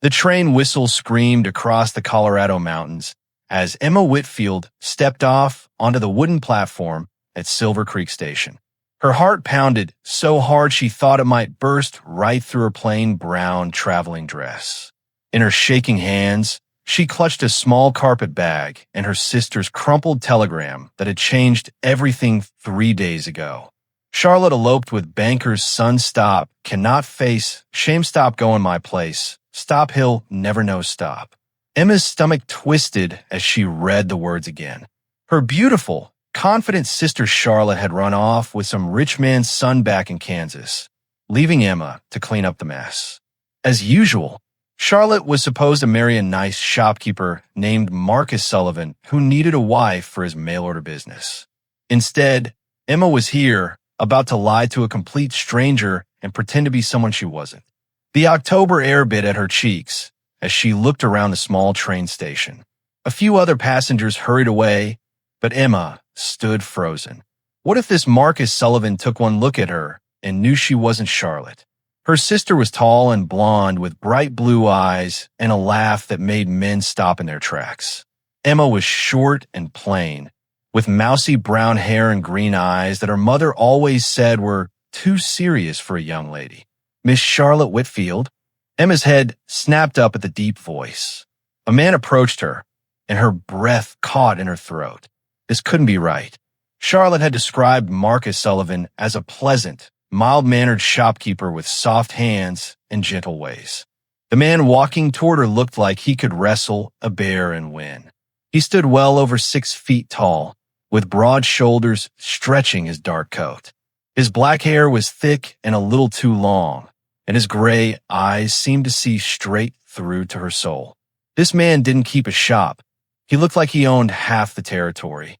The train whistle screamed across the Colorado mountains as Emma Whitfield stepped off onto the wooden platform at Silver Creek Station. Her heart pounded so hard she thought it might burst right through her plain brown traveling dress. In her shaking hands, she clutched a small carpet bag and her sister's crumpled telegram that had changed everything 3 days ago. Charlotte eloped with banker's son. Stop, cannot face, shame, stop going my place. Stop hill, never know stop. Emma's stomach twisted as she read the words again. Her beautiful, confident sister Charlotte had run off with some rich man's son back in Kansas, leaving Emma to clean up the mess. As usual, Charlotte was supposed to marry a nice shopkeeper named Marcus Sullivan who needed a wife for his mail-order business. Instead, Emma was here, about to lie to a complete stranger and pretend to be someone she wasn't. The October air bit at her cheeks as she looked around the small train station. A few other passengers hurried away, but Emma stood frozen. What if this Marcus Sullivan took one look at her and knew she wasn't Charlotte? Her sister was tall and blonde with bright blue eyes and a laugh that made men stop in their tracks. Emma was short and plain, with mousy brown hair and green eyes that her mother always said were too serious for a young lady. Miss Charlotte Whitfield? Emma's head snapped up at the deep voice. A man approached her, and her breath caught in her throat. This couldn't be right. Charlotte had described Marcus Sullivan as a pleasant, mild-mannered shopkeeper with soft hands and gentle ways. The man walking toward her looked like he could wrestle a bear and win. He stood well over 6 feet tall, with broad shoulders stretching his dark coat. His black hair was thick and a little too long, and his gray eyes seemed to see straight through to her soul. This man didn't keep a shop. He looked like he owned half the territory.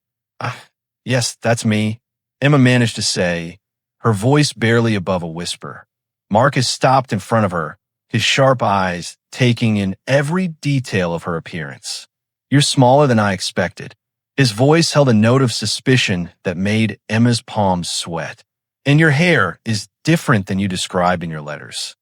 Yes, that's me," Emma managed to say, her voice barely above a whisper. Marcus stopped in front of her, his sharp eyes taking in every detail of her appearance. "You're smaller than I expected." His voice held a note of suspicion that made Emma's palms sweat. "And your hair is different than you described in your letters."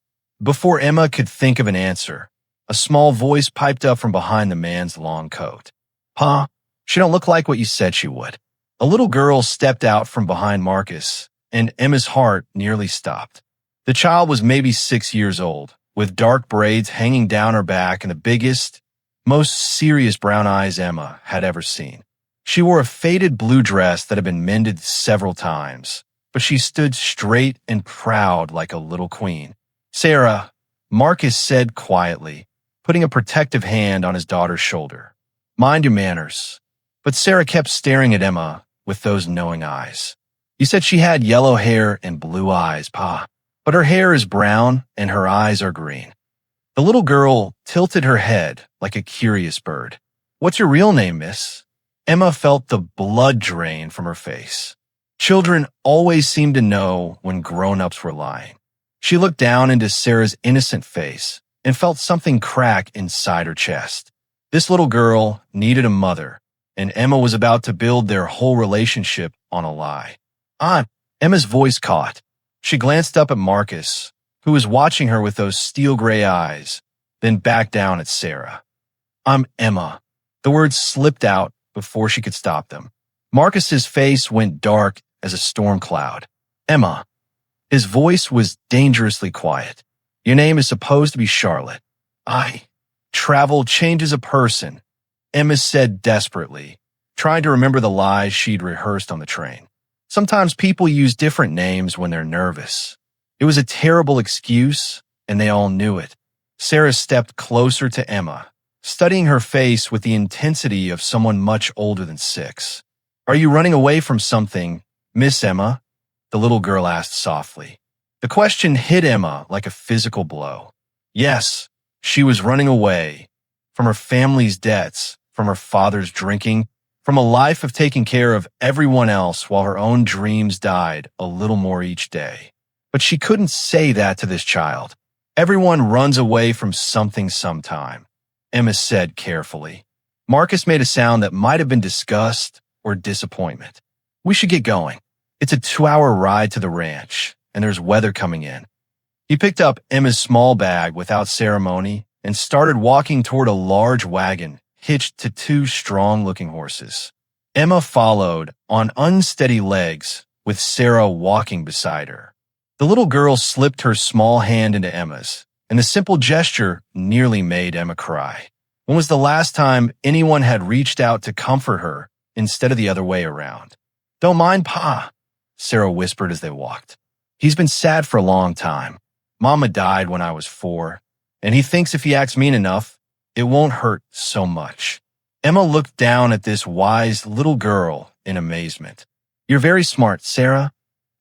Before Emma could think of an answer, a small voice piped up from behind the man's long coat. "Huh? She don't look like what you said she would." A little girl stepped out from behind Marcus, and Emma's heart nearly stopped. The child was maybe 6 years old, with dark braids hanging down her back and the biggest, most serious brown eyes Emma had ever seen. She wore a faded blue dress that had been mended several times, but she stood straight and proud like a little queen. "Sarah," Marcus said quietly, putting a protective hand on his daughter's shoulder. "Mind your manners." But Sarah kept staring at Emma with those knowing eyes. "You said she had yellow hair and blue eyes, Pa, but her hair is brown and her eyes are green." The little girl tilted her head like a curious bird. "What's your real name, miss?" Emma felt the blood drain from her face. Children always seemed to know when grown-ups were lying. She looked down into Sarah's innocent face and felt something crack inside her chest. This little girl needed a mother, and Emma was about to build their whole relationship on a lie. Emma's voice caught. She glanced up at Marcus, who was watching her with those steel-gray eyes, then back down at Sarah. "I'm Emma." The words slipped out before she could stop them. Marcus's face went dark as a storm cloud. "Emma." His voice was dangerously quiet. "Your name is supposed to be Charlotte." Travel changes a person," Emma said desperately, trying to remember the lies she'd rehearsed on the train. "Sometimes people use different names when they're nervous." It was a terrible excuse, and they all knew it. Sarah stepped closer to Emma, studying her face with the intensity of someone much older than 6. "Are you running away from something, Miss Emma?" the little girl asked softly. The question hit Emma like a physical blow. Yes, she was running away from her family's debts, from her father's drinking, from a life of taking care of everyone else while her own dreams died a little more each day. But she couldn't say that to this child. "Everyone runs away from something sometime," Emma said carefully. Marcus made a sound that might have been disgust or disappointment. "We should get going. It's a 2-hour ride to the ranch, and there's weather coming in." He picked up Emma's small bag without ceremony and started walking toward a large wagon hitched to two strong-looking horses. Emma followed on unsteady legs, with Sarah walking beside her. The little girl slipped her small hand into Emma's, and the simple gesture nearly made Emma cry. When was the last time anyone had reached out to comfort her instead of the other way around? "Don't mind Pa," Sarah whispered as they walked. "He's been sad for a long time. Mama died when I was 4, and he thinks if he acts mean enough, it won't hurt so much." Emma looked down at this wise little girl in amazement. "You're very smart, Sarah.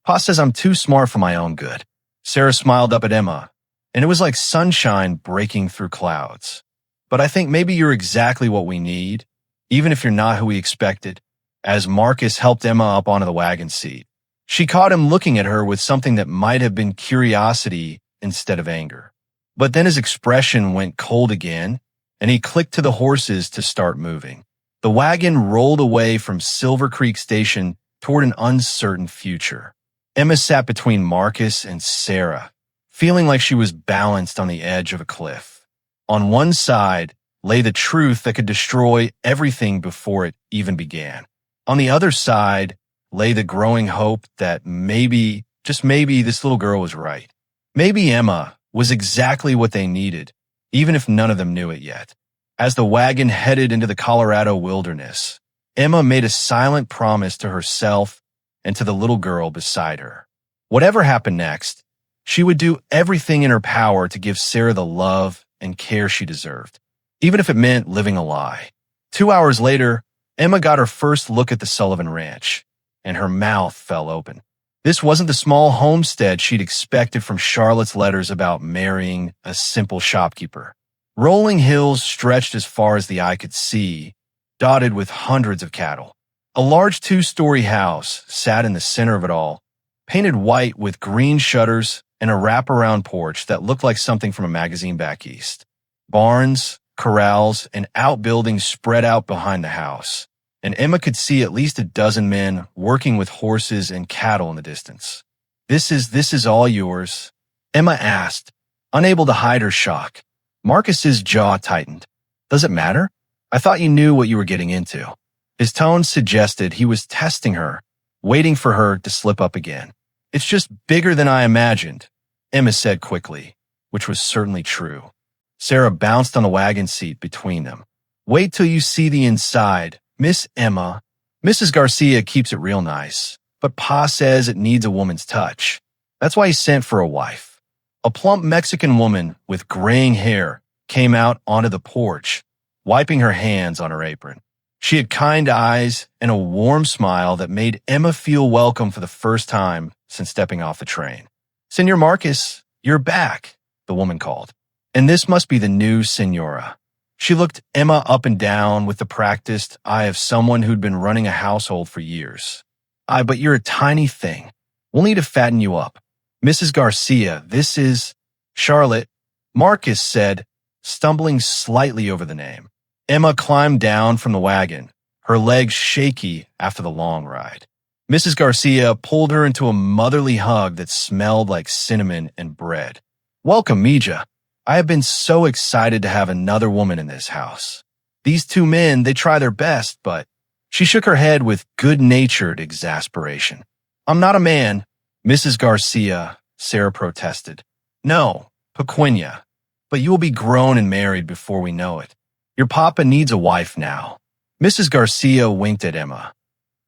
Pa says I'm too smart for my own good." Sarah smiled up at Emma, and it was like sunshine breaking through clouds. "But I think maybe you're exactly what we need, even if you're not who we expected." As Marcus helped Emma up onto the wagon seat, she caught him looking at her with something that might have been curiosity instead of anger. But then his expression went cold again, and he clicked to the horses to start moving. The wagon rolled away from Silver Creek Station toward an uncertain future. Emma sat between Marcus and Sarah, feeling like she was balanced on the edge of a cliff. On one side lay the truth that could destroy everything before it even began. On the other side lay the growing hope that maybe, just maybe, this little girl was right. Maybe Emma was exactly what they needed, even if none of them knew it yet. As the wagon headed into the Colorado wilderness, Emma made a silent promise to herself and to the little girl beside her. Whatever happened next, she would do everything in her power to give Sarah the love and care she deserved, even if it meant living a lie. 2 hours later, Emma got her first look at the Sullivan Ranch, and her mouth fell open. This wasn't the small homestead she'd expected from Charlotte's letters about marrying a simple shopkeeper. Rolling hills stretched as far as the eye could see, dotted with hundreds of cattle. A large 2-story house sat in the center of it all, painted white with green shutters and a wraparound porch that looked like something from a magazine back east. Barns, corrals, and outbuildings spread out behind the house, and Emma could see at least a dozen men working with horses and cattle in the distance. This is all yours?" Emma asked, unable to hide her shock. Marcus's jaw tightened. "Does it matter? I thought you knew what you were getting into." His tone suggested he was testing her, waiting for her to slip up again. "It's just bigger than I imagined," Emma said quickly, which was certainly true. Sarah bounced on the wagon seat between them. "Wait till you see the inside, Miss Emma. Mrs. Garcia keeps it real nice, but Pa says it needs a woman's touch. That's why he sent for a wife." A plump Mexican woman with graying hair came out onto the porch, wiping her hands on her apron. She had kind eyes and a warm smile that made Emma feel welcome for the first time since stepping off the train. "Senor Marcus, you're back," the woman called. "And this must be the new Senora." She looked Emma up and down with the practiced eye of someone who'd been running a household for years. But you're a tiny thing. We'll need to fatten you up. Mrs. Garcia, this is Charlotte," Marcus said, stumbling slightly over the name. Emma climbed down from the wagon, her legs shaky after the long ride. Mrs. Garcia pulled her into a motherly hug that smelled like cinnamon and bread. "Welcome, Mija. I have been so excited to have another woman in this house. These 2 men, they try their best, but..." She shook her head with good-natured exasperation. "I'm not a man, Mrs. Garcia," Sarah protested. "No, Pequena, but you will be grown and married before we know it. Your papa needs a wife now." Mrs. Garcia winked at Emma.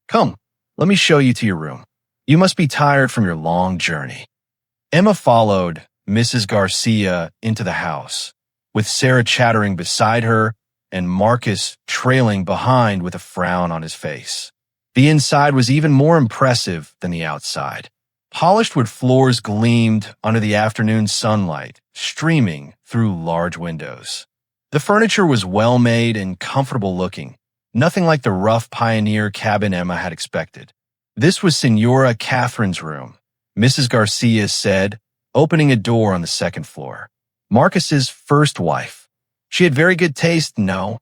"Come, let me show you to your room. You must be tired from your long journey." Emma followed Mrs. Garcia into the house, with Sarah chattering beside her and Marcus trailing behind with a frown on his face. The inside was even more impressive than the outside. Polished wood floors gleamed under the afternoon sunlight, streaming through large windows. The furniture was well-made and comfortable looking, nothing like the rough pioneer cabin Emma had expected. This was Senora Catherine's room, Mrs. Garcia said, opening a door on the second floor. Marcus's first wife. She had very good taste, no?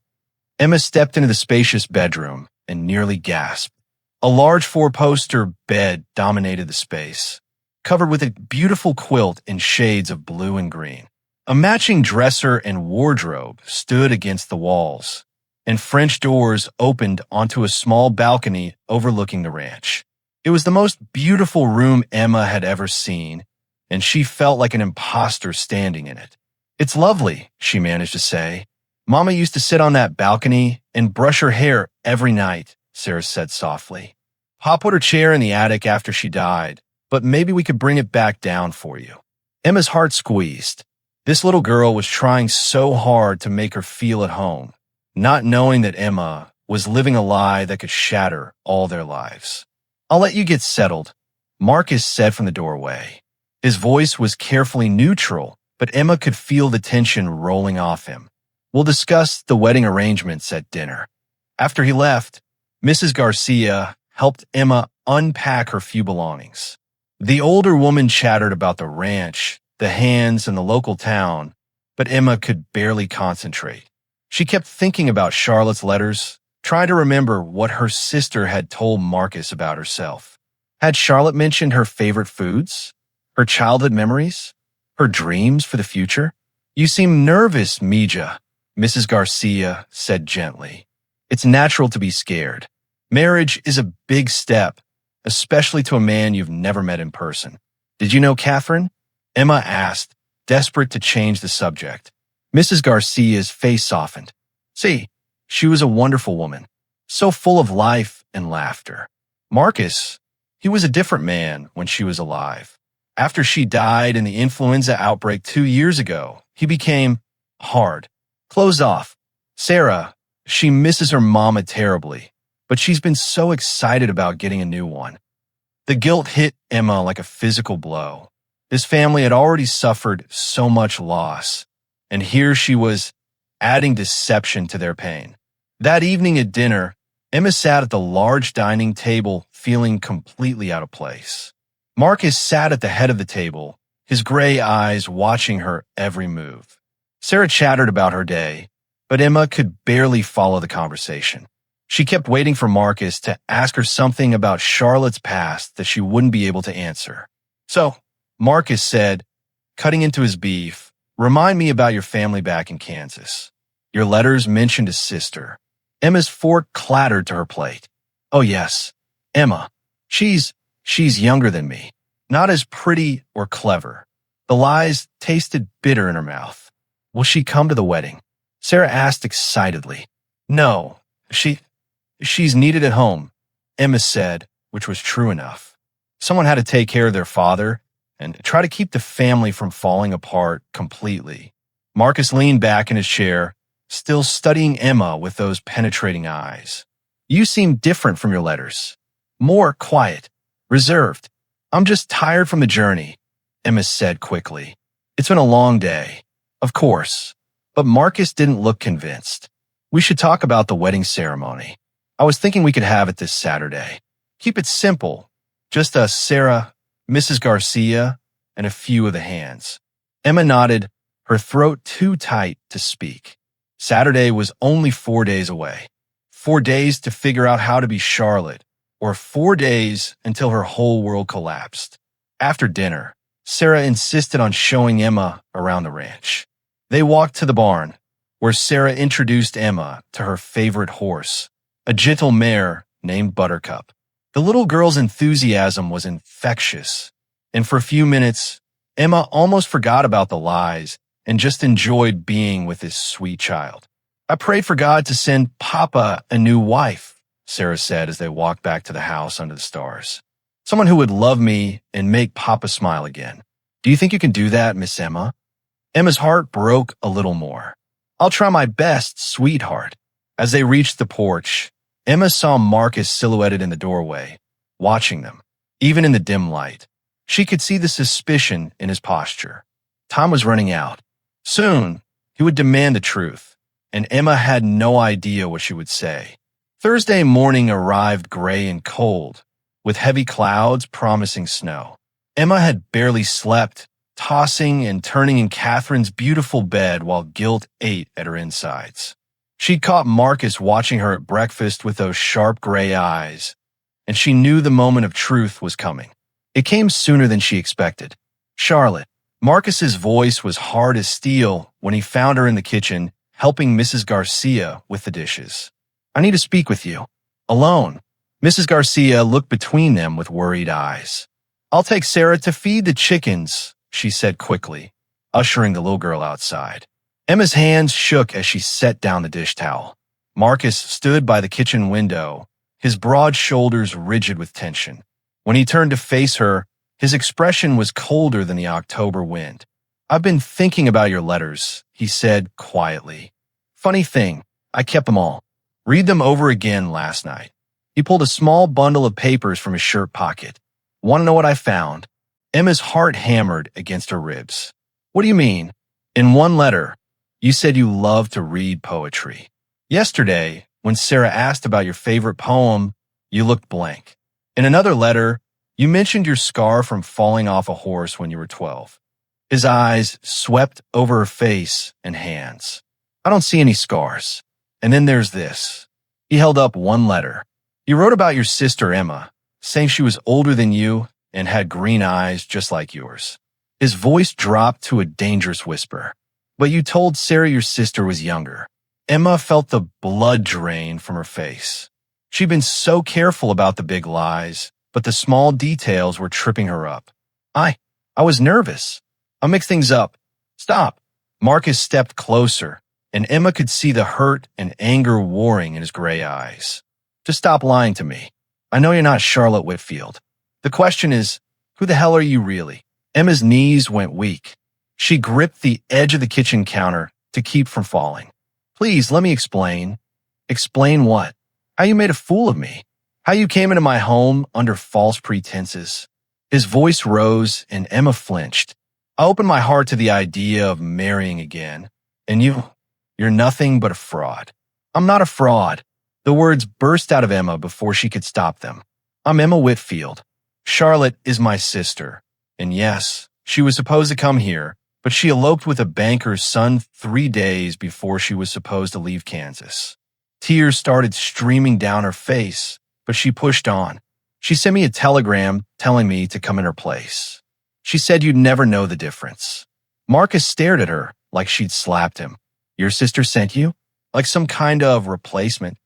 Emma stepped into the spacious bedroom and nearly gasped. A large 4-poster bed dominated the space, covered with a beautiful quilt in shades of blue and green. A matching dresser and wardrobe stood against the walls, and French doors opened onto a small balcony overlooking the ranch. It was the most beautiful room Emma had ever seen, and she felt like an imposter standing in it. "It's lovely," she managed to say. "Mama used to sit on that balcony and brush her hair every night," Sarah said softly. "Pop put her chair in the attic after she died, but maybe we could bring it back down for you." Emma's heart squeezed. This little girl was trying so hard to make her feel at home, not knowing that Emma was living a lie that could shatter all their lives. "I'll let you get settled," Marcus said from the doorway. His voice was carefully neutral, but Emma could feel the tension rolling off him. "We'll discuss the wedding arrangements at dinner." After he left, Mrs. Garcia helped Emma unpack her few belongings. The older woman chattered about the ranch, the hands, and the local town, but Emma could barely concentrate. She kept thinking about Charlotte's letters, trying to remember what her sister had told Marcus about herself. Had Charlotte mentioned her favorite foods, her childhood memories, her dreams for the future? "You seem nervous, Mija," Mrs. Garcia said gently. "It's natural to be scared. Marriage is a big step, especially to a man you've never met in person. Did you know Catherine?" Emma asked, desperate to change the subject. Mrs. Garcia's face softened. "See, she was a wonderful woman, so full of life and laughter. Marcus, he was a different man when she was alive. After she died in the influenza outbreak 2 years ago, he became hard, closed off. Sarah, she misses her mama terribly, but she's been so excited about getting a new one." The guilt hit Emma like a physical blow. This family had already suffered so much loss, and here she was adding deception to their pain. That evening at dinner, Emma sat at the large dining table feeling completely out of place. Marcus sat at the head of the table, his gray eyes watching her every move. Sarah chattered about her day, but Emma could barely follow the conversation. She kept waiting for Marcus to ask her something about Charlotte's past that she wouldn't be able to answer. So, Marcus said, cutting into his beef, "Remind me about your family back in Kansas. Your letters mentioned a sister." Emma's fork clattered to her plate. "Oh yes, Emma. She's younger than me. Not as pretty or clever." The lies tasted bitter in her mouth. "Will she come to the wedding?" Sarah asked excitedly. "No, she's needed at home," Emma said, which was true enough. Someone had to take care of their father and try to keep the family from falling apart completely. Marcus leaned back in his chair, still studying Emma with those penetrating eyes. "You seem different from your letters. More quiet, reserved. I'm just tired from the journey," Emma said quickly. "It's been a long day." Of course, but Marcus didn't look convinced. "We should talk about the wedding ceremony. I was thinking we could have it this Saturday. Keep it simple. Just us, Sarah, Mrs. Garcia, and a few of the hands." Emma nodded, her throat too tight to speak. Saturday was only 4 days away. 4 days to figure out how to be Charlotte, or 4 days until her whole world collapsed. After dinner, Sarah insisted on showing Emma around the ranch. They walked to the barn, where Sarah introduced Emma to her favorite horse, a gentle mare named Buttercup. The little girl's enthusiasm was infectious, and for a few minutes, Emma almost forgot about the lies and just enjoyed being with this sweet child. "I prayed for God to send Papa a new wife," Sarah said as they walked back to the house under the stars. "Someone who would love me and make Papa smile again. Do you think you can do that, Miss Emma?" Emma's heart broke a little more. "I'll try my best, sweetheart." As they reached the porch, Emma saw Marcus silhouetted in the doorway, watching them. Even in the dim light, she could see the suspicion in his posture. Time was running out. Soon, he would demand the truth, and Emma had no idea what she would say. Thursday morning arrived gray and cold, with heavy clouds promising snow. Emma had barely slept, tossing and turning in Catherine's beautiful bed while guilt ate at her insides. She'd caught Marcus watching her at breakfast with those sharp gray eyes, and she knew the moment of truth was coming. It came sooner than she expected. "Charlotte, Marcus's voice was hard as steel when he found her in the kitchen, helping Mrs. Garcia with the dishes. I need to speak with you. Alone. Mrs. Garcia looked between them with worried eyes. I'll take Sarah to feed the chickens, she said quickly, ushering the little girl outside. Emma's hands shook as she set down the dish towel. Marcus stood by the kitchen window, his broad shoulders rigid with tension. When he turned to face her, his expression was colder than the October wind. I've been thinking about your letters, he said quietly. Funny thing, I kept them all. Read them over again last night. He pulled a small bundle of papers from his shirt pocket. Want to know what I found? Emma's heart hammered against her ribs. What do you mean? In one letter, you said you loved to read poetry. Yesterday, when Sarah asked about your favorite poem, you looked blank. In another letter, you mentioned your scar from falling off a horse when you were 12. His eyes swept over her face and hands. I don't see any scars. And then there's this. He held up one letter. You wrote about your sister Emma, saying she was older than you and had green eyes just like yours. His voice dropped to a dangerous whisper. But you told Sarah your sister was younger. Emma felt the blood drain from her face. She'd been so careful about the big lies, but the small details were tripping her up. I was nervous. I'll mix things up. Stop. Marcus stepped closer, and Emma could see the hurt and anger warring in his gray eyes. Just stop lying to me. I know you're not Charlotte Whitfield. The question is, who the hell are you really? Emma's knees went weak. She gripped the edge of the kitchen counter to keep from falling. Please, let me explain. Explain what? How you made a fool of me. How you came into my home under false pretenses. His voice rose and Emma flinched. I opened my heart to the idea of marrying again. And you're nothing but a fraud. I'm not a fraud. The words burst out of Emma before she could stop them. I'm Emma Whitfield. Charlotte is my sister. And yes, she was supposed to come here, but she eloped with a banker's son 3 days before she was supposed to leave Kansas. Tears started streaming down her face, but she pushed on. She sent me a telegram telling me to come in her place. She said you'd never know the difference. Marcus stared at her like she'd slapped him. Your sister sent you? Like some kind of replacement?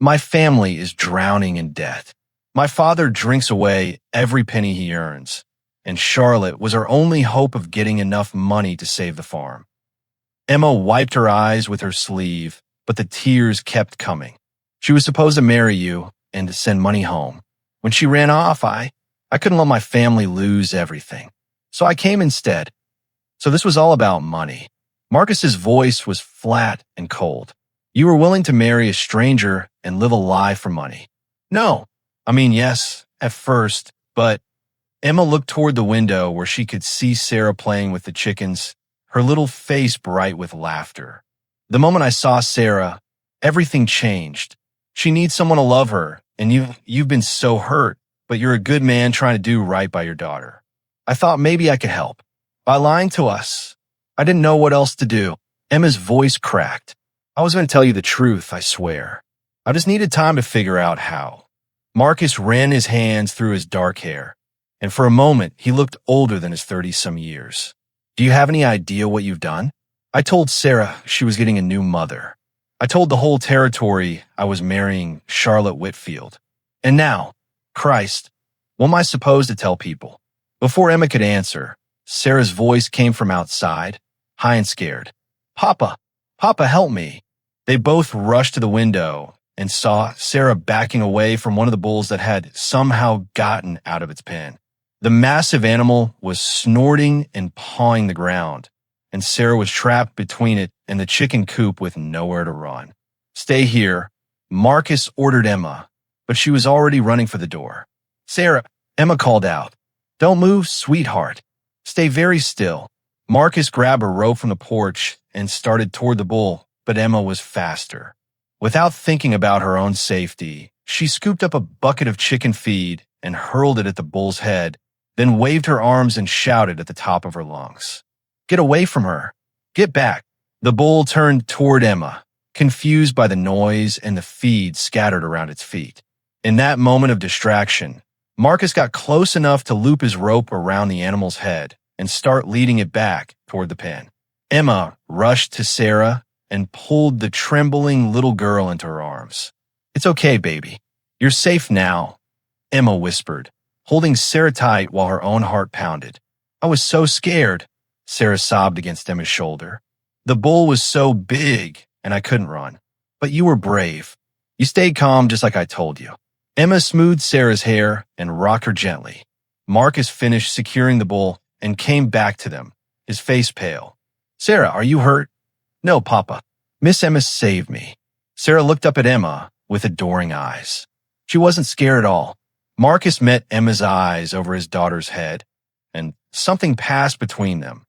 My family is drowning in debt. My father drinks away every penny he earns, and Charlotte was our only hope of getting enough money to save the farm. Emma wiped her eyes with her sleeve, but the tears kept coming. She was supposed to marry you and to send money home. When she ran off, I couldn't let my family lose everything. So I came instead. So this was all about money. Marcus's voice was flat and cold. You were willing to marry a stranger and live a lie for money. No. I mean, yes, at first, but Emma looked toward the window where she could see Sarah playing with the chickens, her little face bright with laughter. The moment I saw Sarah, everything changed. She needs someone to love her, and you've been so hurt, but you're a good man trying to do right by your daughter. I thought maybe I could help. By lying to us. I didn't know what else to do. Emma's voice cracked. I was going to tell you the truth, I swear. I just needed time to figure out how. Marcus ran his hands through his dark hair, and for a moment he looked older than his 30-some years. Do you have any idea what you've done? I told Sarah she was getting a new mother. I told the whole territory I was marrying Charlotte Whitfield. And now, Christ, what am I supposed to tell people? Before Emma could answer, Sarah's voice came from outside, high and scared. Papa, help me. They both rushed to the window and saw Sarah backing away from one of the bulls that had somehow gotten out of its pen. The massive animal was snorting and pawing the ground, and Sarah was trapped between it and the chicken coop with nowhere to run. Stay here, Marcus ordered Emma, but she was already running for the door. Sarah, Emma called out. Don't move, sweetheart. Stay very still. Marcus grabbed a rope from the porch and started toward the bull, but Emma was faster. Without thinking about her own safety, she scooped up a bucket of chicken feed and hurled it at the bull's head, then waved her arms and shouted at the top of her lungs. Get away from her. Get back. The bull turned toward Emma, confused by the noise and the feed scattered around its feet. In that moment of distraction, Marcus got close enough to loop his rope around the animal's head, and start leading it back toward the pen. Emma rushed to Sarah and pulled the trembling little girl into her arms. "It's okay, baby. You're safe now," Emma whispered, holding Sarah tight while her own heart pounded. "I was so scared," Sarah sobbed against Emma's shoulder. "The bull was so big, and I couldn't run. But you were brave. You stayed calm just like I told you." Emma smoothed Sarah's hair and rocked her gently. Marcus finished securing the bull and came back to them, his face pale. "Sarah, are you hurt?" "No, Papa. Miss Emma saved me." Sarah looked up at Emma with adoring eyes. She wasn't scared at all. Marcus met Emma's eyes over his daughter's head, and something passed between them.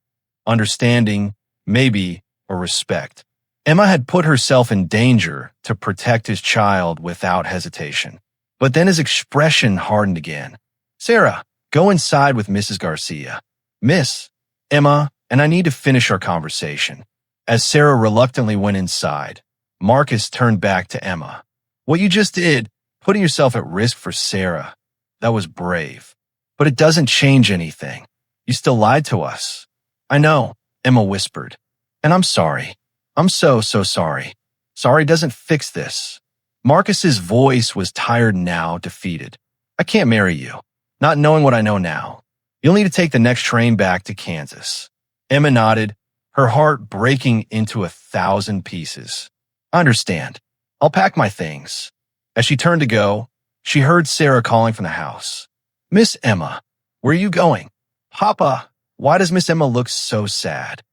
Understanding, maybe, or respect. Emma had put herself in danger to protect his child without hesitation. But then his expression hardened again. "Sarah, go inside with Mrs. Garcia." "Miss, Emma, and I need to finish our conversation." As Sarah reluctantly went inside, Marcus turned back to Emma. "What you just did, putting yourself at risk for Sarah, that was brave. But it doesn't change anything. You still lied to us." "I know," Emma whispered. "And I'm sorry. I'm so sorry. Sorry doesn't fix this." Marcus's voice was tired now, defeated. "I can't marry you, not knowing what I know now. You'll need to take the next train back to Kansas." Emma nodded, her heart breaking into 1,000 pieces. "I understand. I'll pack my things." As she turned to go, she heard Sarah calling from the house. "Miss Emma, where are you going?" "Papa, why does Miss Emma look so sad?"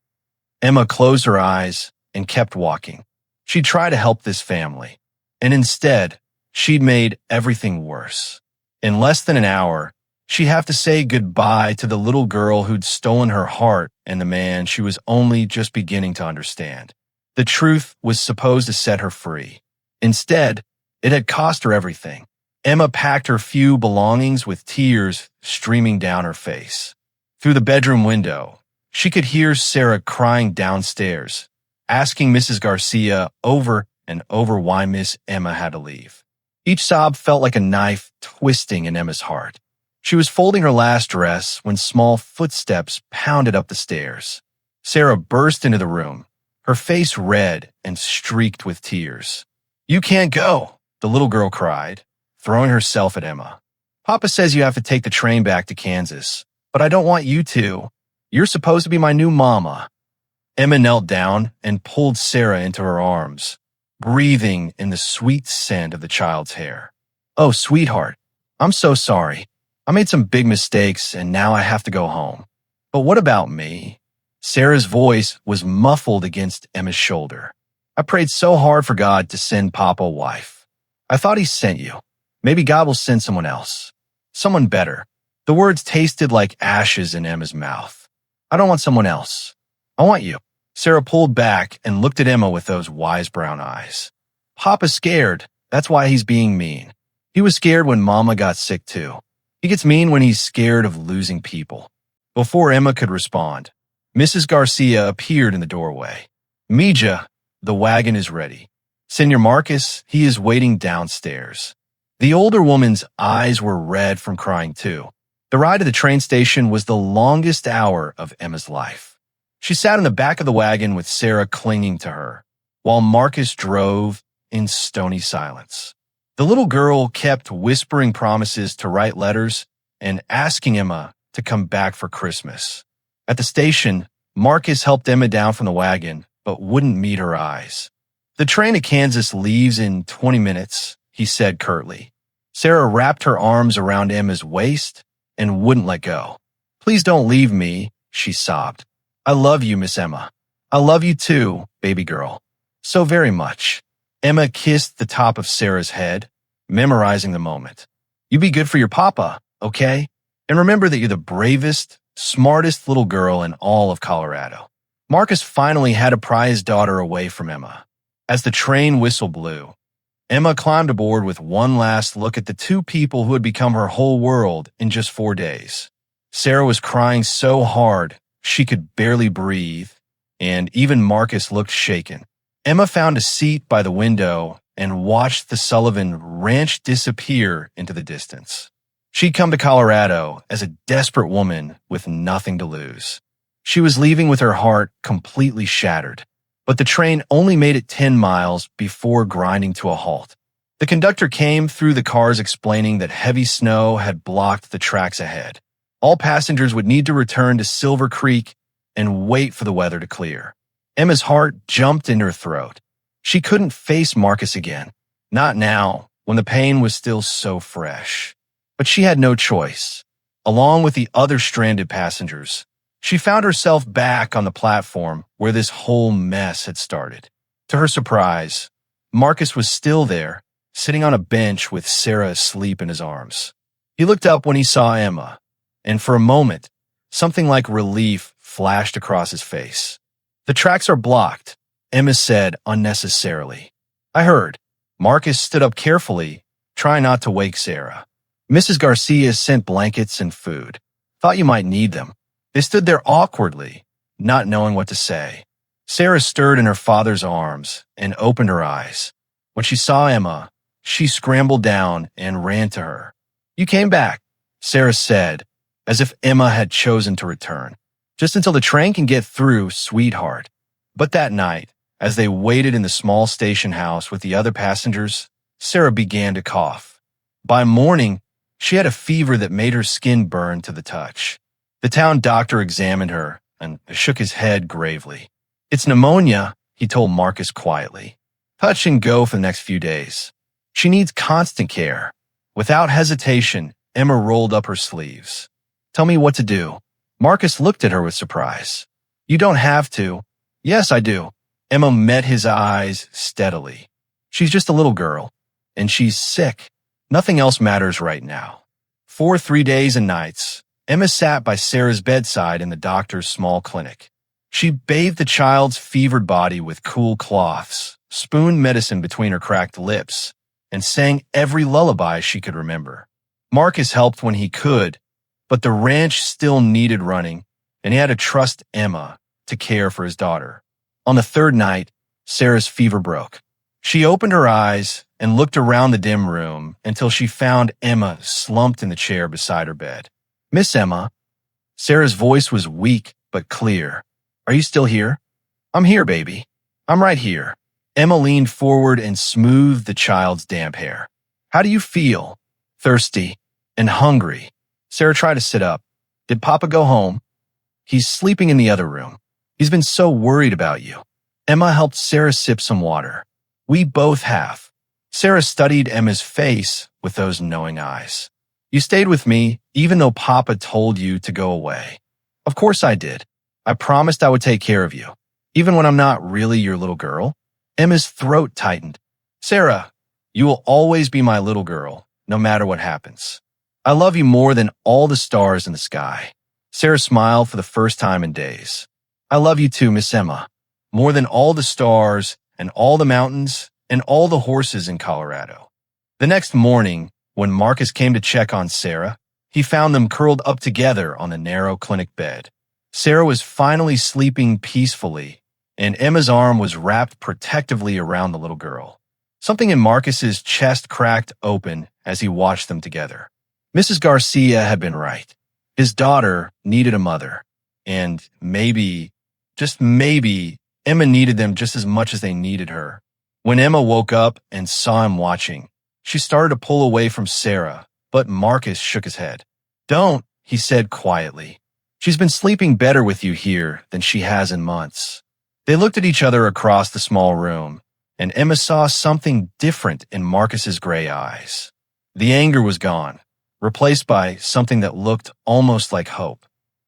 Emma closed her eyes and kept walking. She'd try to help this family, and instead, she'd made everything worse. In less than an hour, she'd have to say goodbye to the little girl who'd stolen her heart and the man she was only just beginning to understand. The truth was supposed to set her free. Instead, it had cost her everything. Emma packed her few belongings with tears streaming down her face. Through the bedroom window, she could hear Sarah crying downstairs, asking Mrs. Garcia over and over why Miss Emma had to leave. Each sob felt like a knife twisting in Emma's heart. She was folding her last dress when small footsteps pounded up the stairs. Sarah burst into the room, her face red and streaked with tears. "You can't go," the little girl cried, throwing herself at Emma. "Papa says you have to take the train back to Kansas, but I don't want you to. You're supposed to be my new mama." Emma knelt down and pulled Sarah into her arms, breathing in the sweet scent of the child's hair. "Oh, sweetheart, I'm so sorry. I made some big mistakes and now I have to go home. But what about me?" Sarah's voice was muffled against Emma's shoulder. "I prayed so hard for God to send Papa a wife. I thought he sent you. Maybe God will send someone else. Someone better." The words tasted like ashes in Emma's mouth. "I don't want someone else. I want you." Sarah pulled back and looked at Emma with those wise brown eyes. "Papa's scared. That's why he's being mean. He was scared when Mama got sick too. He gets mean when he's scared of losing people." Before Emma could respond, Mrs. Garcia appeared in the doorway. "Mija, the wagon is ready. Senor Marcus, he is waiting downstairs." The older woman's eyes were red from crying too. The ride to the train station was the longest hour of Emma's life. She sat in the back of the wagon with Sarah clinging to her, while Marcus drove in stony silence. The little girl kept whispering promises to write letters and asking Emma to come back for Christmas. At the station, Marcus helped Emma down from the wagon, but wouldn't meet her eyes. "The train to Kansas leaves in 20 minutes, he said curtly. Sarah wrapped her arms around Emma's waist and wouldn't let go. "Please don't leave me," she sobbed. "I love you, Miss Emma. I love you too, baby girl. So very much." Emma kissed the top of Sarah's head, memorizing the moment. "You be good for your papa, okay? And remember that you're the bravest, smartest little girl in all of Colorado." Marcus finally had to pry his daughter away from Emma. As the train whistle blew, Emma climbed aboard with one last look at the two people who had become her whole world in just 4 days. Sarah was crying so hard she could barely breathe, and even Marcus looked shaken. Emma found a seat by the window and watched the Sullivan ranch disappear into the distance. She'd come to Colorado as a desperate woman with nothing to lose. She was leaving with her heart completely shattered, but the train only made it 10 miles before grinding to a halt. The conductor came through the cars explaining that heavy snow had blocked the tracks ahead. All passengers would need to return to Silver Creek and wait for the weather to clear. Emma's heart jumped in her throat. She couldn't face Marcus again. Not now, when the pain was still so fresh. But she had no choice. Along with the other stranded passengers, she found herself back on the platform where this whole mess had started. To her surprise, Marcus was still there, sitting on a bench with Sarah asleep in his arms. He looked up when he saw Emma, and for a moment, something like relief flashed across his face. "The tracks are blocked," Emma said unnecessarily. "I heard." Marcus stood up carefully, trying not to wake Sarah. "Mrs. Garcia sent blankets and food. Thought you might need them." They stood there awkwardly, not knowing what to say. Sarah stirred in her father's arms and opened her eyes. When she saw Emma, she scrambled down and ran to her. "You came back," Sarah said, as if Emma had chosen to return. "Just until the train can get through, sweetheart." But that night, as they waited in the small station house with the other passengers, Sarah began to cough. By morning, she had a fever that made her skin burn to the touch. The town doctor examined her and shook his head gravely. "It's pneumonia," he told Marcus quietly. "Touch and go for the next few days. She needs constant care." Without hesitation, Emma rolled up her sleeves. "Tell me what to do." Marcus looked at her with surprise. "You don't have to." "Yes, I do." Emma met his eyes steadily. "She's just a little girl, and she's sick. Nothing else matters right now." For 3 days and nights, Emma sat by Sarah's bedside in the doctor's small clinic. She bathed the child's fevered body with cool cloths, spooned medicine between her cracked lips, and sang every lullaby she could remember. Marcus helped when he could, but the ranch still needed running, and he had to trust Emma to care for his daughter. On the third night, Sarah's fever broke. She opened her eyes and looked around the dim room until she found Emma slumped in the chair beside her bed. "Miss Emma." Sarah's voice was weak but clear. "Are you still here?" "I'm here, baby. I'm right here." Emma leaned forward and smoothed the child's damp hair. "How do you feel?" "Thirsty and hungry." Sarah tried to sit up. "Did Papa go home?" "He's sleeping in the other room. He's been so worried about you." Emma helped Sarah sip some water. "We both have." Sarah studied Emma's face with those knowing eyes. "You stayed with me even though Papa told you to go away." "Of course I did. I promised I would take care of you, even when I'm not really your little girl." Emma's throat tightened. "Sarah, you will always be my little girl, no matter what happens. I love you more than all the stars in the sky." Sarah smiled for the first time in days. "I love you too, Miss Emma, more than all the stars and all the mountains and all the horses in Colorado." The next morning, when Marcus came to check on Sarah, he found them curled up together on the narrow clinic bed. Sarah was finally sleeping peacefully, and Emma's arm was wrapped protectively around the little girl. Something in Marcus's chest cracked open as he watched them together. Mrs. Garcia had been right. His daughter needed a mother, and maybe, just maybe, Emma needed them just as much as they needed her. When Emma woke up and saw him watching, she started to pull away from Sarah, but Marcus shook his head. "Don't," he said quietly. "She's been sleeping better with you here than she has in months." They looked at each other across the small room, and Emma saw something different in Marcus's gray eyes. The anger was gone, replaced by something that looked almost like hope.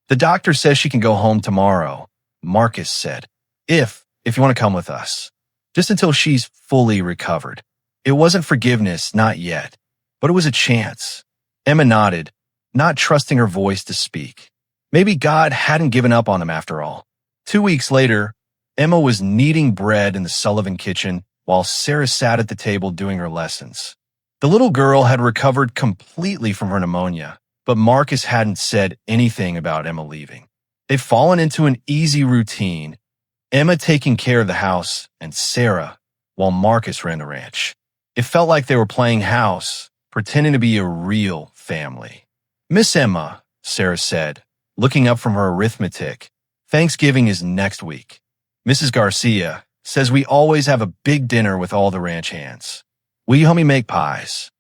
"The doctor says she can go home tomorrow," Marcus said. If you want to come with us. Just until she's fully recovered." It wasn't forgiveness, not yet, but it was a chance. Emma nodded, not trusting her voice to speak. Maybe God hadn't given up on them after all. 2 weeks later, Emma was kneading bread in the Sullivan kitchen while Sarah sat at the table doing her lessons. The little girl had recovered completely from her pneumonia, but Marcus hadn't said anything about Emma leaving. They'd fallen into an easy routine, Emma taking care of the house and Sarah while Marcus ran the ranch. It felt like they were playing house, pretending to be a real family. Miss Emma, Sarah said, looking up from her arithmetic, Thanksgiving is next week. Mrs. Garcia says we always have a big dinner with all the ranch hands. Will you help me make pies?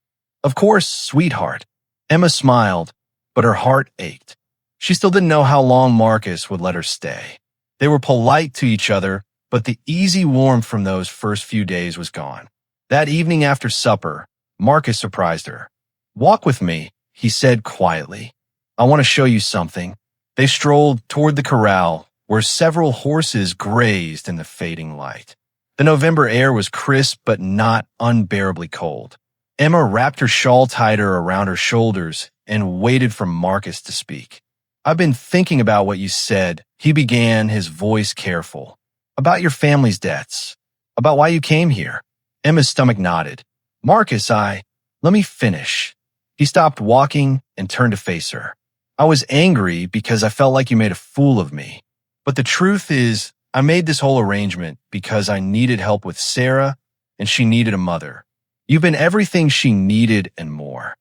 Of course, sweetheart. Emma smiled, but her heart ached. She still didn't know how long Marcus would let her stay. They were polite to each other, but the easy warmth from those first few days was gone. That evening after supper, Marcus surprised her. Walk with me, he said quietly. I want to show you something. They strolled toward the corral, where several horses grazed in the fading light. The November air was crisp but not unbearably cold. Emma wrapped her shawl tighter around her shoulders and waited for Marcus to speak. I've been thinking about what you said, he began, his voice careful. About your family's debts. About why you came here. Emma's stomach nodded. Marcus, let me finish. He stopped walking and turned to face her. I was angry because I felt like you made a fool of me. But the truth is, I made this whole arrangement because I needed help with Sarah and she needed a mother. You've been everything she needed and more.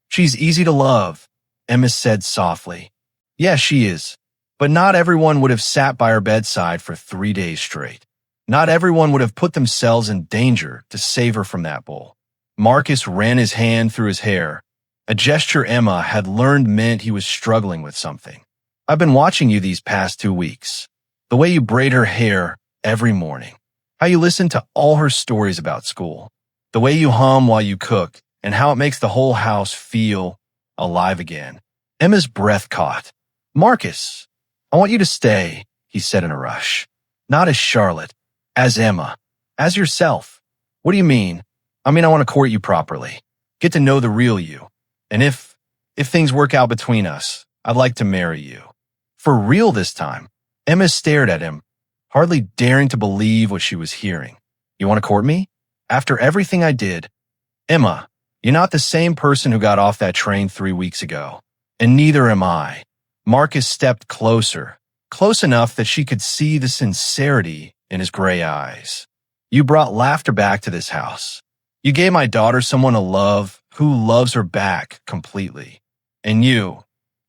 She's easy to love, Emma said softly. Yes, she is. But not everyone would have sat by her bedside for 3 days straight. Not everyone would have put themselves in danger to save her from that bull. Marcus ran his hand through his hair, a gesture Emma had learned meant he was struggling with something. I've been watching you these past 2 weeks. The way you braid her hair every morning. How you listen to all her stories about school. The way you hum while you cook, and how it makes the whole house feel alive again. Emma's breath caught. Marcus, I want you to stay, he said in a rush. Not as Charlotte, as Emma, as yourself. What do you mean? I mean, I want to court you properly. Get to know the real you. And if things work out between us, I'd like to marry you. For real this time. Emma stared at him, hardly daring to believe what she was hearing. You want to court me? After everything I did? Emma, you're not the same person who got off that train 3 weeks ago. And neither am I. Marcus stepped closer, close enough that she could see the sincerity in his gray eyes. You brought laughter back to this house. You gave my daughter someone to love who loves her back completely. And you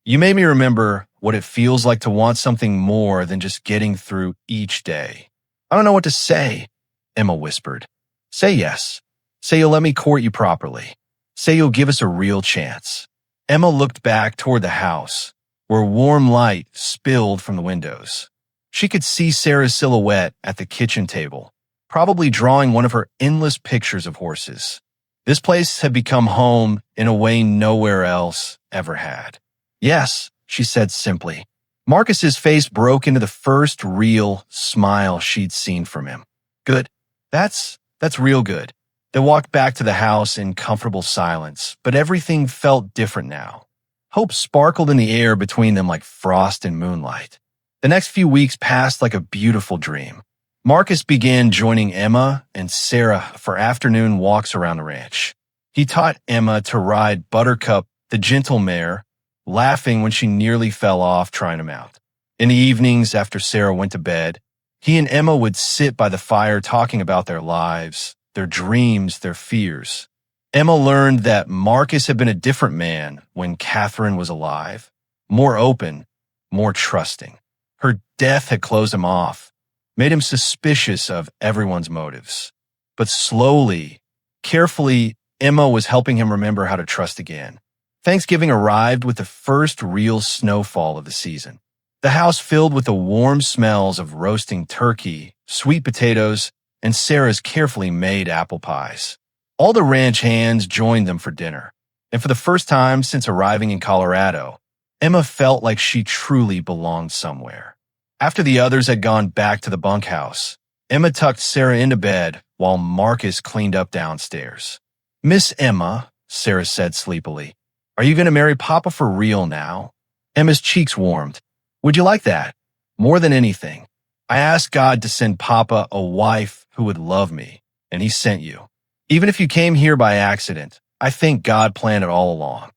made me remember what it feels like to want something more than just getting through each day. I don't know what to say, Emma whispered. Say yes. Say you'll let me court you properly. Say you'll give us a real chance. Emma looked back toward the house, where warm light spilled from the windows. She could see Sarah's silhouette at the kitchen table, probably drawing one of her endless pictures of horses. This place had become home in a way nowhere else ever had. Yes, she said simply. Marcus's face broke into the first real smile she'd seen from him. Good. That's real good. They walked back to the house in comfortable silence, but everything felt different now. Hope sparkled in the air between them like frost and moonlight. The next few weeks passed like a beautiful dream. Marcus began joining Emma and Sarah for afternoon walks around the ranch. He taught Emma to ride Buttercup, the gentle mare, laughing when she nearly fell off trying to mount. In the evenings after Sarah went to bed, he and Emma would sit by the fire talking about their lives, their dreams, their fears. Emma learned that Marcus had been a different man when Catherine was alive, more open, more trusting. Her death had closed him off, made him suspicious of everyone's motives. But slowly, carefully, Emma was helping him remember how to trust again. Thanksgiving arrived with the first real snowfall of the season. The house filled with the warm smells of roasting turkey, sweet potatoes, and Sarah's carefully made apple pies. All the ranch hands joined them for dinner, and for the first time since arriving in Colorado, Emma felt like she truly belonged somewhere. After the others had gone back to the bunkhouse, Emma tucked Sarah into bed while Marcus cleaned up downstairs. Miss Emma, Sarah said sleepily, are you going to marry Papa for real now? Emma's cheeks warmed. Would you like that? More than anything. I asked God to send Papa a wife who would love me, and he sent you. Even if you came here by accident, I think God planned it all along.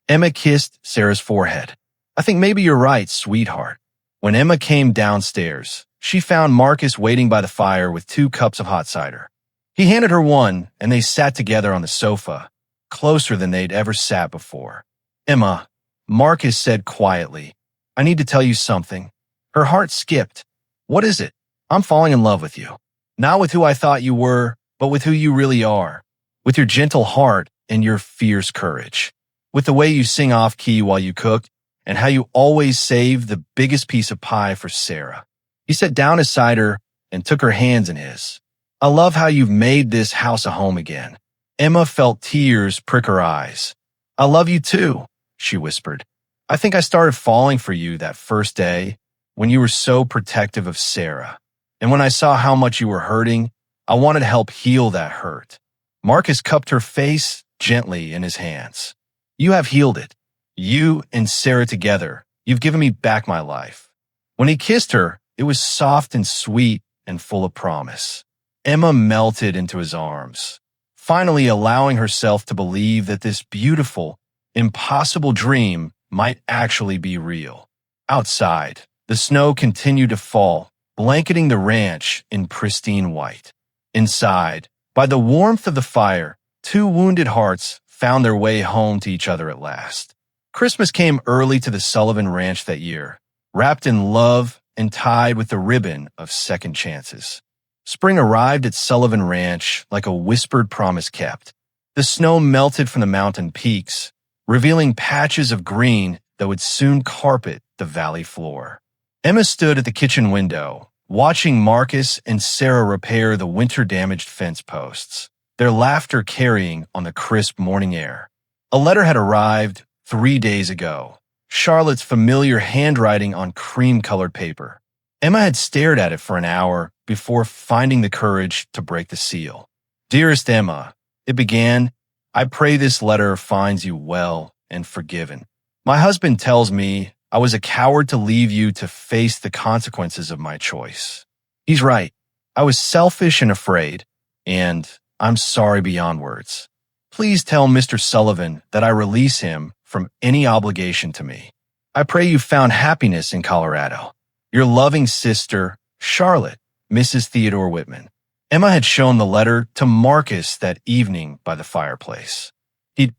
Emma kissed Sarah's forehead. I think maybe you're right, sweetheart. When Emma came downstairs, she found Marcus waiting by the fire with 2 cups of hot cider. He handed her one, and they sat together on the sofa, closer than they'd ever sat before. Emma, Marcus said quietly, I need to tell you something. Her heart skipped. What is it? I'm falling in love with you. Not with who I thought you were, but with who you really are. With your gentle heart and your fierce courage. With the way you sing off-key while you cook, and how you always save the biggest piece of pie for Sarah. He sat down beside her and took her hands in his. I love how you've made this house a home again. Emma felt tears prick her eyes. I love you too, she whispered. I think I started falling for you that first day when you were so protective of Sarah. And when I saw how much you were hurting, I wanted to help heal that hurt. Marcus cupped her face gently in his hands. You have healed it. You and Sarah together, you've given me back my life. When he kissed her, it was soft and sweet and full of promise. Emma melted into his arms, finally allowing herself to believe that this beautiful, impossible dream might actually be real. Outside, the snow continued to fall, blanketing the ranch in pristine white. Inside, by the warmth of the fire, two wounded hearts found their way home to each other at last. Christmas came early to the Sullivan Ranch that year, wrapped in love and tied with the ribbon of second chances. Spring arrived at Sullivan Ranch like a whispered promise kept. The snow melted from the mountain peaks, revealing patches of green that would soon carpet the valley floor. Emma stood at the kitchen window, watching Marcus and Sarah repair the winter-damaged fence posts, their laughter carrying on the crisp morning air. A letter had arrived 3 days ago, Charlotte's familiar handwriting on cream-colored paper. Emma had stared at it for an hour before finding the courage to break the seal. Dearest Emma, it began, I pray this letter finds you well and forgiven. My husband tells me I was a coward to leave you to face the consequences of my choice. He's right. I was selfish and afraid, and I'm sorry beyond words. Please tell Mr. Sullivan that I release him from any obligation to me. I pray you found happiness in Colorado. Your loving sister, Charlotte, Mrs. Theodore Whitman. Emma had shown the letter to Marcus that evening by the fireplace. He'd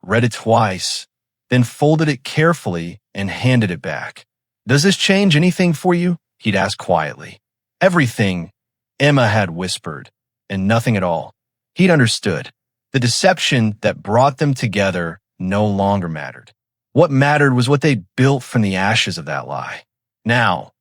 read it twice, then folded it carefully and handed it back. Does this change anything for you? He'd asked quietly. Everything, Emma had whispered, and nothing at all. He'd understood. The deception that brought them together no longer mattered. What mattered was what they'd built from the ashes of that lie. Now,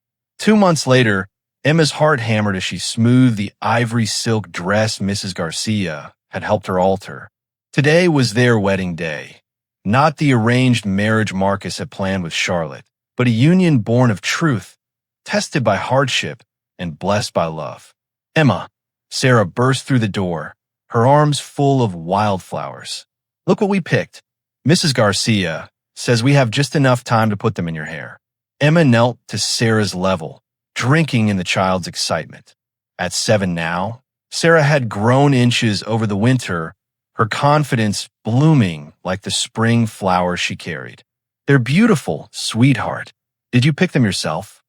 2 months later, Emma's heart hammered as she smoothed the ivory silk dress Mrs. Garcia had helped her alter. Today was their wedding day. Not the arranged marriage Marcus had planned with Charlotte, but a union born of truth, tested by hardship and blessed by love. Emma, Sarah burst through the door, her arms full of wildflowers. Look what we picked. Mrs. Garcia says we have just enough time to put them in your hair. Emma knelt to Sarah's level, drinking in the child's excitement. At 7 now, Sarah had grown inches over the winter, her confidence blooming like the spring flowers she carried. They're beautiful, sweetheart. Did you pick them yourself?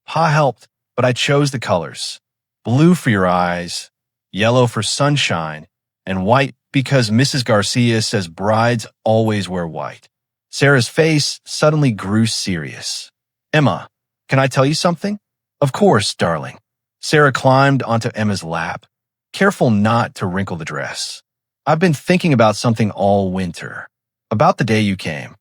Pa helped, but I chose the colors. Blue for your eyes, yellow for sunshine, and white because Mrs. Garcia says brides always wear white. Sarah's face suddenly grew serious. Emma, can I tell you something? Of course, darling. Sarah climbed onto Emma's lap, careful not to wrinkle the dress. I've been thinking about something all winter, about the day you came.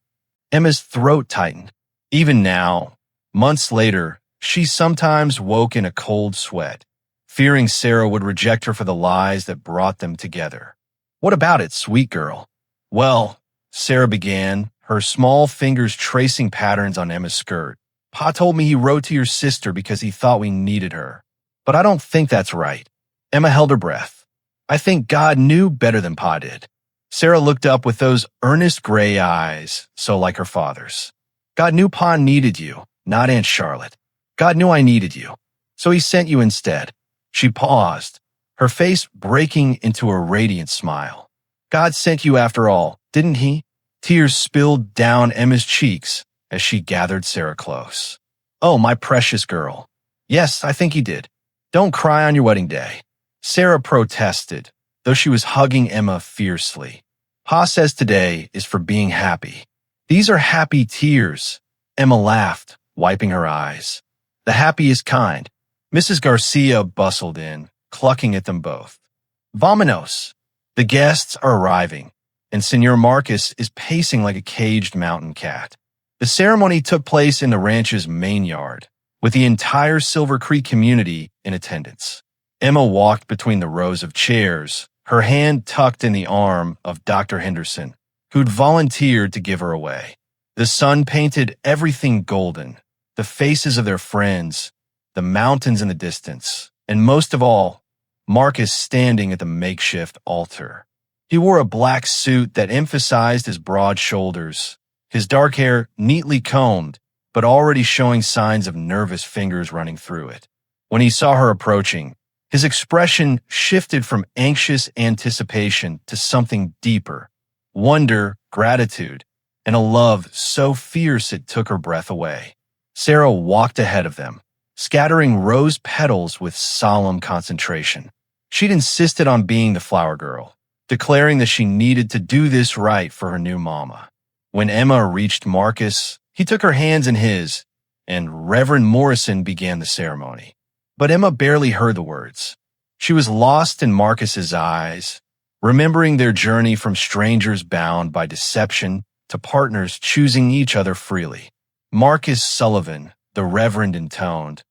Emma's throat tightened. Even now, months later, she sometimes woke in a cold sweat, fearing Sarah would reject her for the lies that brought them together. What about it, sweet girl? Well, Sarah began, her small fingers tracing patterns on Emma's skirt. Pa told me he wrote to your sister because he thought we needed her. But I don't think that's right. Emma held her breath. I think God knew better than Pa did. Sarah looked up with those earnest gray eyes, so like her father's. God knew Pa needed you, not Aunt Charlotte. God knew I needed you, so he sent you instead. She paused, her face breaking into a radiant smile. God sent you after all, didn't he? Tears spilled down Emma's cheeks as she gathered Sarah close. Oh, my precious girl. Yes, I think he did. Don't cry on your wedding day. Sarah protested, though she was hugging Emma fiercely. Pa says today is for being happy. These are happy tears. Emma laughed, wiping her eyes. The happy is kind. Mrs. Garcia bustled in, clucking at them both. Vamonos! The guests are arriving, and Senor Marcus is pacing like a caged mountain cat. The ceremony took place in the ranch's main yard, with the entire Silver Creek community in attendance. Emma walked between the rows of chairs, her hand tucked in the arm of Dr. Henderson, who'd volunteered to give her away. The sun painted everything golden, the faces of their friends, the mountains in the distance, and most of all, Marcus standing at the makeshift altar. He wore a black suit that emphasized his broad shoulders, his dark hair neatly combed, but already showing signs of nervous fingers running through it. When he saw her approaching, his expression shifted from anxious anticipation to something deeper, wonder, gratitude, and a love so fierce it took her breath away. Sarah walked ahead of them, scattering rose petals with solemn concentration. She'd insisted on being the flower girl, declaring that she needed to do this right for her new mama. When Emma reached Marcus, he took her hands in his, and Reverend Morrison began the ceremony. But Emma barely heard the words. She was lost in Marcus's eyes, remembering their journey from strangers bound by deception to partners choosing each other freely. Marcus Sullivan, the Reverend, intoned,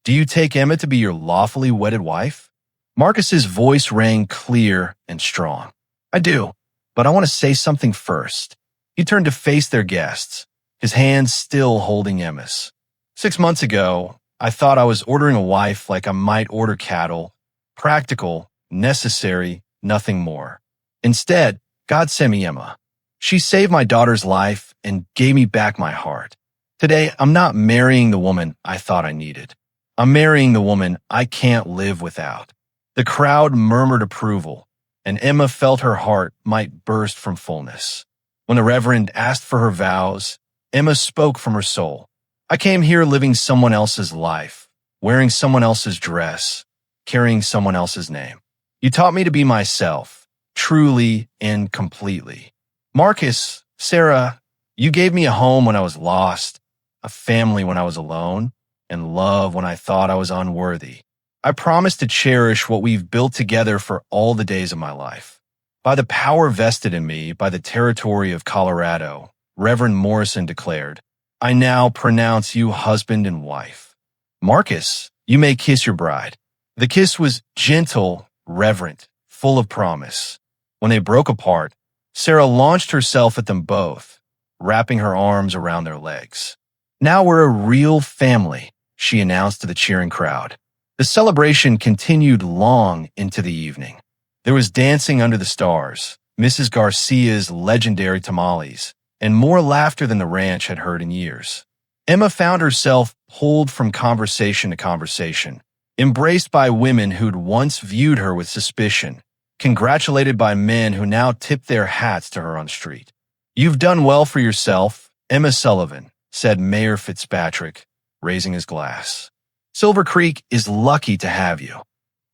"Do you take Emma to be your lawfully wedded wife?" Marcus's voice rang clear and strong. "I do, but I want to say something first." He turned to face their guests, his hands still holding Emma's. 6 months ago, I thought I was ordering a wife like I might order cattle, practical, necessary, nothing more. Instead, God sent me Emma. She saved my daughter's life and gave me back my heart. Today, I'm not marrying the woman I thought I needed. I'm marrying the woman I can't live without. The crowd murmured approval, and Emma felt her heart might burst from fullness. When the Reverend asked for her vows, Emma spoke from her soul. "I came here living someone else's life, wearing someone else's dress, carrying someone else's name. You taught me to be myself, truly and completely. Marcus, Sarah, you gave me a home when I was lost, a family when I was alone, and love when I thought I was unworthy. I promise to cherish what we've built together for all the days of my life. By the power vested in me by the territory of Colorado," Reverend Morrison declared, "I now pronounce you husband and wife. Marcus, you may kiss your bride." The kiss was gentle, reverent, full of promise. When they broke apart, Sarah launched herself at them both, wrapping her arms around their legs. "Now we're a real family," she announced to the cheering crowd. The celebration continued long into the evening. There was dancing under the stars, Mrs. Garcia's legendary tamales, and more laughter than the ranch had heard in years. Emma found herself pulled from conversation to conversation, embraced by women who'd once viewed her with suspicion, congratulated by men who now tipped their hats to her on the street. "You've done well for yourself, Emma Sullivan," said Mayor Fitzpatrick, raising his glass. "Silver Creek is lucky to have you."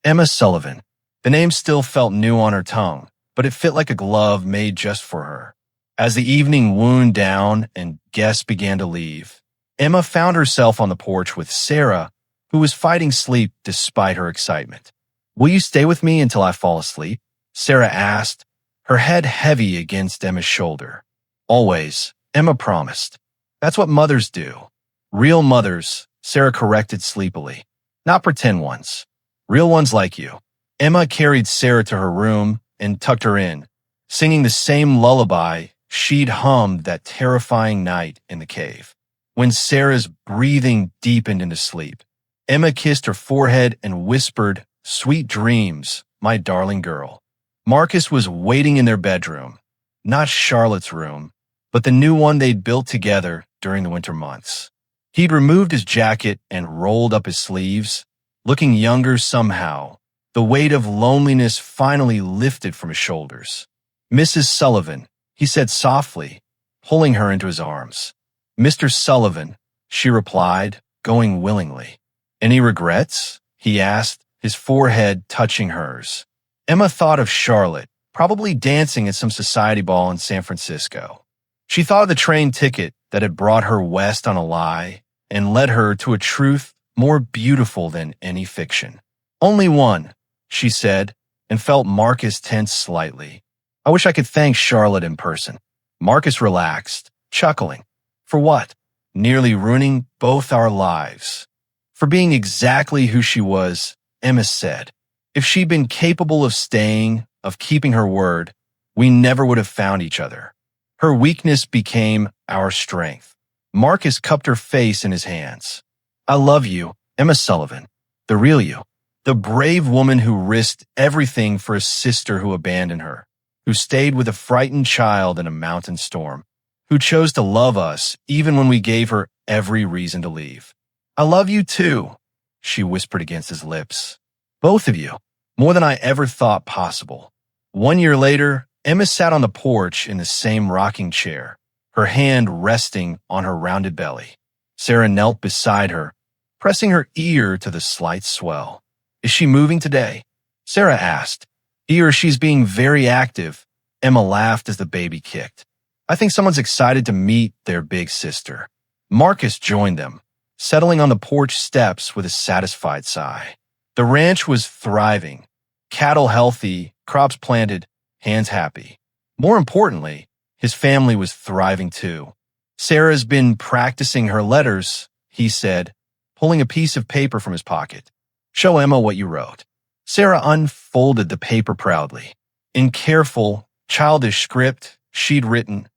Emma Sullivan. The name still felt new on her tongue, but it fit like a glove made just for her. As the evening wound down and guests began to leave, Emma found herself on the porch with Sarah, who was fighting sleep despite her excitement. "Will you stay with me until I fall asleep?" Sarah asked, her head heavy against Emma's shoulder. "Always," Emma promised. "That's what mothers do." "Real mothers," Sarah corrected sleepily. "Not pretend ones. Real ones like you." Emma carried Sarah to her room and tucked her in, singing the same lullaby she'd hummed that terrifying night in the cave. When Sarah's breathing deepened into sleep, Emma kissed her forehead and whispered, "Sweet dreams, my darling girl." Marcus was waiting in their bedroom, not Charlotte's room, but the new one they'd built together during the winter months. He'd removed his jacket and rolled up his sleeves, looking younger somehow. The weight of loneliness finally lifted from his shoulders. "Mrs. Sullivan," he said softly, pulling her into his arms. "Mr. Sullivan," she replied, going willingly. "Any regrets?" he asked, his forehead touching hers. Emma thought of Charlotte, probably dancing at some society ball in San Francisco. She thought of the train ticket that had brought her west on a lie and led her to a truth more beautiful than any fiction. Only one, she said, and felt Marcus tense slightly. I wish I could thank Charlotte in person. Marcus relaxed, chuckling. For what? Nearly ruining both our lives. For being exactly who she was, Emma said. If she'd been capable of staying, of keeping her word, we never would have found each other. Her weakness became our strength. Marcus cupped her face in his hands. I love you, Emma Sullivan, the real you, the brave woman who risked everything for a sister who abandoned her, who stayed with a frightened child in a mountain storm, who chose to love us even when we gave her every reason to leave. I love you too, she whispered against his lips. Both of you, more than I ever thought possible. 1 year later, Emma sat on the porch in the same rocking chair, her hand resting on her rounded belly. Sarah knelt beside her, pressing her ear to the slight swell. Is she moving today? Sarah asked. She's being very active. Emma laughed as the baby kicked. I think someone's excited to meet their big sister. Marcus joined them, settling on the porch steps with a satisfied sigh. The ranch was thriving. Cattle healthy, crops planted, hands happy. More importantly, his family was thriving too. Sarah's been practicing her letters, he said, pulling a piece of paper from his pocket. Show Emma what you wrote. Sarah unfolded the paper proudly. In careful, childish script, she'd written,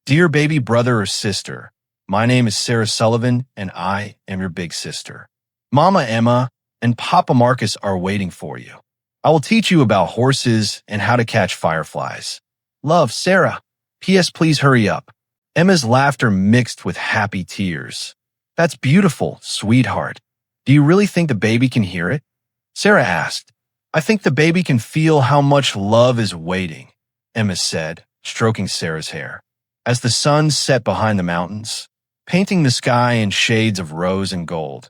Dear baby brother or sister, my name is Sarah Sullivan and I am your big sister. Mama Emma and Papa Marcus are waiting for you. I will teach you about horses and how to catch fireflies. Love, Sarah. P.S. Please hurry up. Emma's laughter mixed with happy tears. That's beautiful, sweetheart. Do you really think the baby can hear it? Sarah asked. I think the baby can feel how much love is waiting, Emma said, stroking Sarah's hair. As the sun set behind the mountains, painting the sky in shades of rose and gold,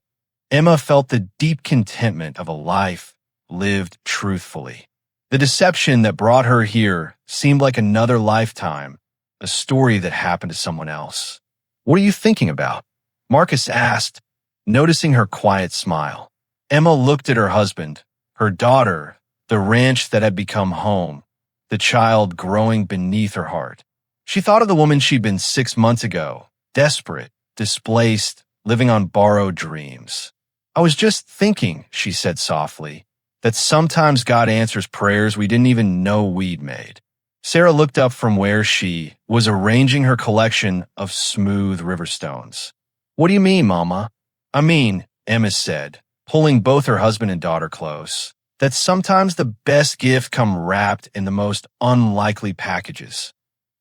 Emma felt the deep contentment of a life lived truthfully. The deception that brought her here seemed like another lifetime, a story that happened to someone else. What are you thinking about? Marcus asked, noticing her quiet smile. Emma looked at her husband, her daughter, the ranch that had become home, the child growing beneath her heart. She thought of the woman she'd been 6 months ago, desperate, displaced, living on borrowed dreams. I was just thinking, she said softly, that sometimes God answers prayers we didn't even know we'd made. Sarah looked up from where she was arranging her collection of smooth river stones. What do you mean, Mama? I mean, Emma said, pulling both her husband and daughter close, that sometimes the best gift come wrapped in the most unlikely packages.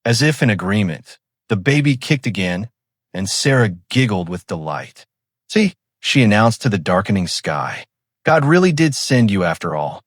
As if in agreement, the baby kicked again, and Sarah giggled with delight. See, she announced to the darkening sky, God really did send you after all.